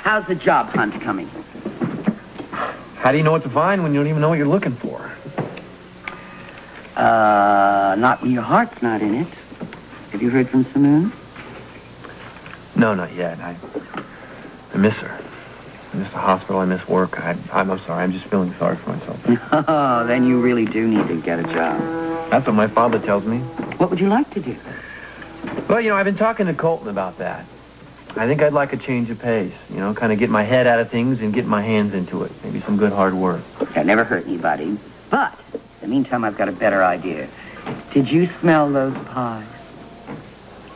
How's the job hunt coming? How do you know what to find when you don't even know what you're looking for? Not when your heart's not in it. Have you heard from Simoon? No, not yet. I miss her. I miss the hospital. I miss work. I'm sorry. I'm just feeling sorry for myself. Oh, then you really do need to get a job. That's what my father tells me. What would you like to do? Well, I've been talking to Colton about that. I think I'd like a change of pace. Kind of get my head out of things and get my hands into it. Maybe some good hard work. That never hurt anybody. But, in the meantime, I've got a better idea. Did you smell those pies?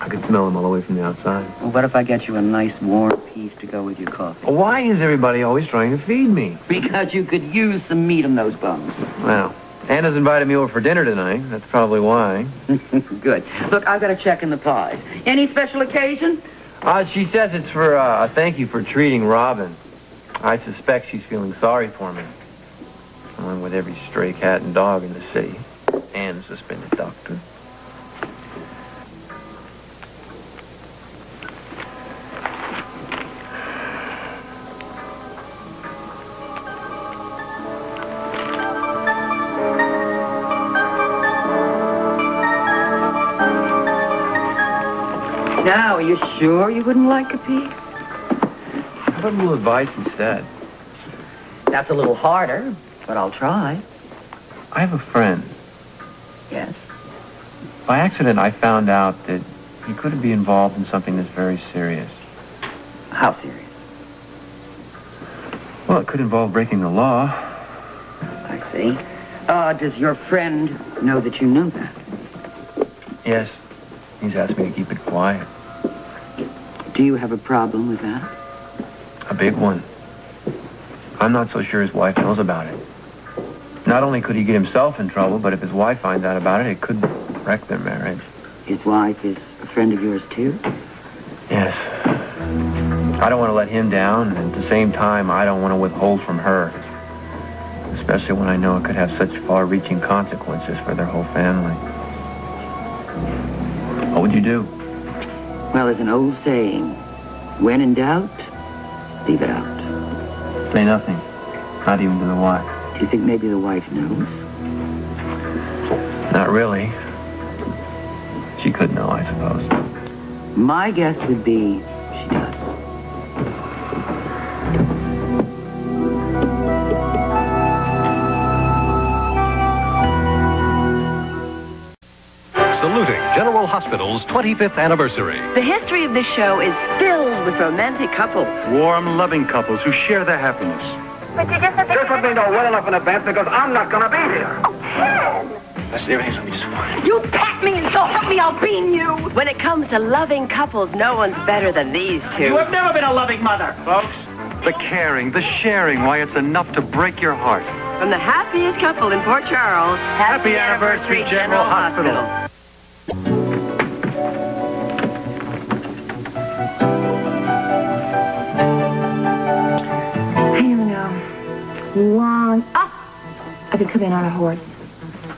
I could smell them all the way from the outside. Well, what if I get you a nice warm piece to go with your coffee? Why is everybody always trying to feed me? Because you could use some meat on those bones. Well, Anna's invited me over for dinner tonight. That's probably why. Good. Look, I've got to check in the pies. Any special occasion? She says it's for a thank you for treating Robin. I suspect she's feeling sorry for me. Along with every stray cat and dog in the city. And suspended doctor. Now, are you sure you wouldn't like a piece? How about a little advice instead? That's a little harder, but I'll try. I have a friend. Yes? By accident, I found out that he could be involved in something that's very serious. How serious? Well, it could involve breaking the law. I see. Does your friend know that you knew that? Yes. He's asked me to keep it quiet. Do you have a problem with that? A big one. I'm not so sure his wife knows about it. Not only could he get himself in trouble, but if his wife finds out about it, it could wreck their marriage. His wife is a friend of yours, too? Yes. I don't want to let him down, and at the same time, I don't want to withhold from her. Especially when I know it could have such far-reaching consequences for their whole family. What would you do? Well, there's an old saying, when in doubt, leave it out. Say nothing. Not even to the wife. Do you think maybe the wife knows? Not really. She could know, I suppose. My guess would be she does. Saluting General Hospital's 25th anniversary. The history of this show is filled with romantic couples. Warm, loving couples who share their happiness. But you just have to... Just let me know well enough in advance because I'm not going to be here. Oh, Ken! Listen, everything's going to be just fine. You pat me and so help me, I'll bean you. When it comes to loving couples, no one's better than these two. You have never been a loving mother, folks. The caring, the sharing, why it's enough to break your heart. From the happiest couple in Port Charles, Happy anniversary, General Hospital. Long. Ah! I could come in on a horse.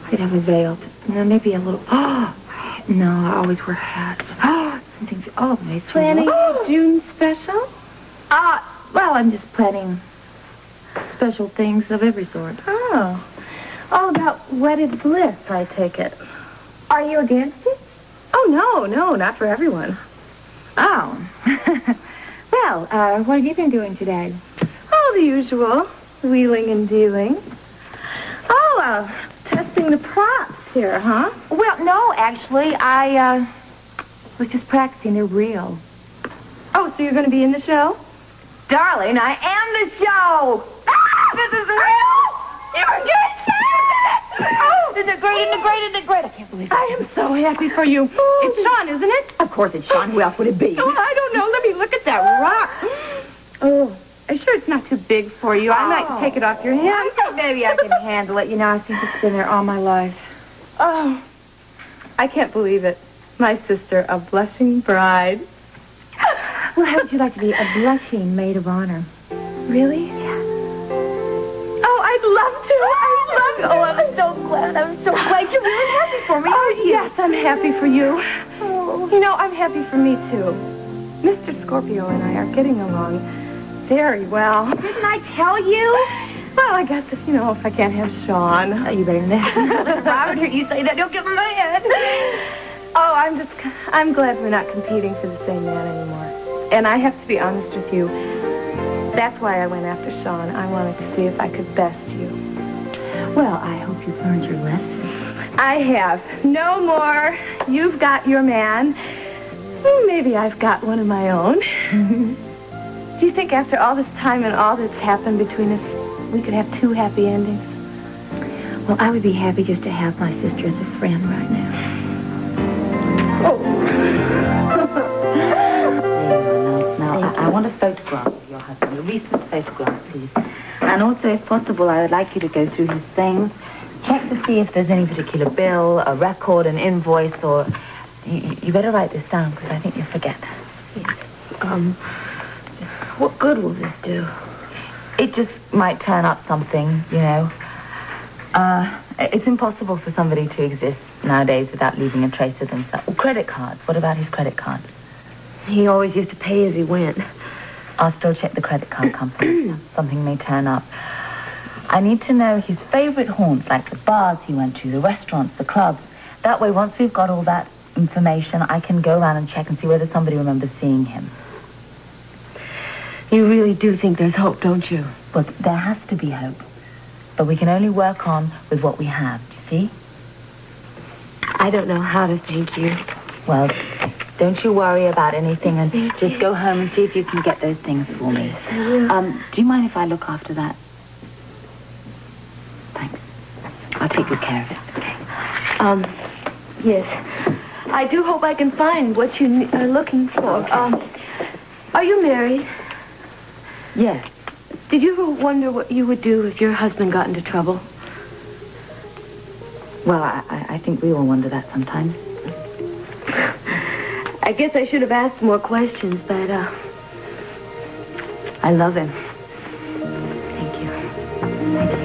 I could have a veil. Maybe a little. Oh! No, I always wear hats. Oh! Something. Oh, nice. Planning a June special? Well, I'm just planning special things of every sort. Oh. All about wedded bliss, I take it. Are you against it? Oh, no, not for everyone. Oh. Well, what have you been doing today? Oh, the usual. Wheeling and dealing. Oh, testing the props here, huh? Well, no, actually, I was just practicing. They're real. Oh, so you're going to be in the show? Darling, I am the show! Ah! This is the real! You're good! Oh! Isn't it great, isn't it great, isn't it great? I can't believe it. I am so happy for you. It's Sean, isn't it? Of course it's Sean. Who else would it be? Oh, I don't know. Let me look at that rock. Oh, I'm sure it's not too big for you. I might take it off your hands. I think maybe I can handle it. I think it's been there all my life. Oh, I can't believe it. My sister, a blushing bride. Well, how would you like to be a blushing maid of honor? Really? Yeah. Oh, I'd love to. Oh, I'm so glad. I'm so glad you're really happy for me. Oh, yes, I'm happy for you. Oh. I'm happy for me, too. Mr. Scorpio and I are getting along very well. Didn't I tell you? Well, I guess if I can't have Sean. Oh, you better not. Robert, hear you say that, don't get mad. Oh, I'm glad we're not competing for the same man anymore. And I have to be honest with you. That's why I went after Sean. I wanted to see if I could best you. Well, I hope you've learned your lesson. I have. No more. You've got your man. Maybe I've got one of my own. Do you think after all this time and all that's happened between us, we could have 2 happy endings? Well, I would be happy just to have my sister as a friend right now. Now, I want a photograph of your husband, a recent photograph, please. And also, if possible, I would like you to go through his things, check to see if there's any particular bill, a record, an invoice, or... You better write this down, because I think you'll forget. Yes. What good will this do? It just might turn up something, It's impossible for somebody to exist nowadays without leaving a trace of themselves. Credit cards. What about his credit card? He always used to pay as he went. I'll still check the credit card companies. Something may turn up. I need to know his favorite haunts, like the bars he went to, the restaurants, the clubs. That way, once we've got all that information, I can go around and check and see whether somebody remembers seeing him. You really do think there's hope, don't you? Well, there has to be hope. But we can only work on with what we have, you see? I don't know how to thank you. Well, don't you worry about anything and just go home and see if you can get those things for me. I will. Do you mind if I look after that? Thanks. I'll take good care of it. Okay. Yes. I do hope I can find what you are looking for. Okay. Are you married? Yes. Did you ever wonder what you would do if your husband got into trouble? Well, I think we all wonder that sometimes. I guess I should have asked more questions, but, I love him. thank you. Thank you.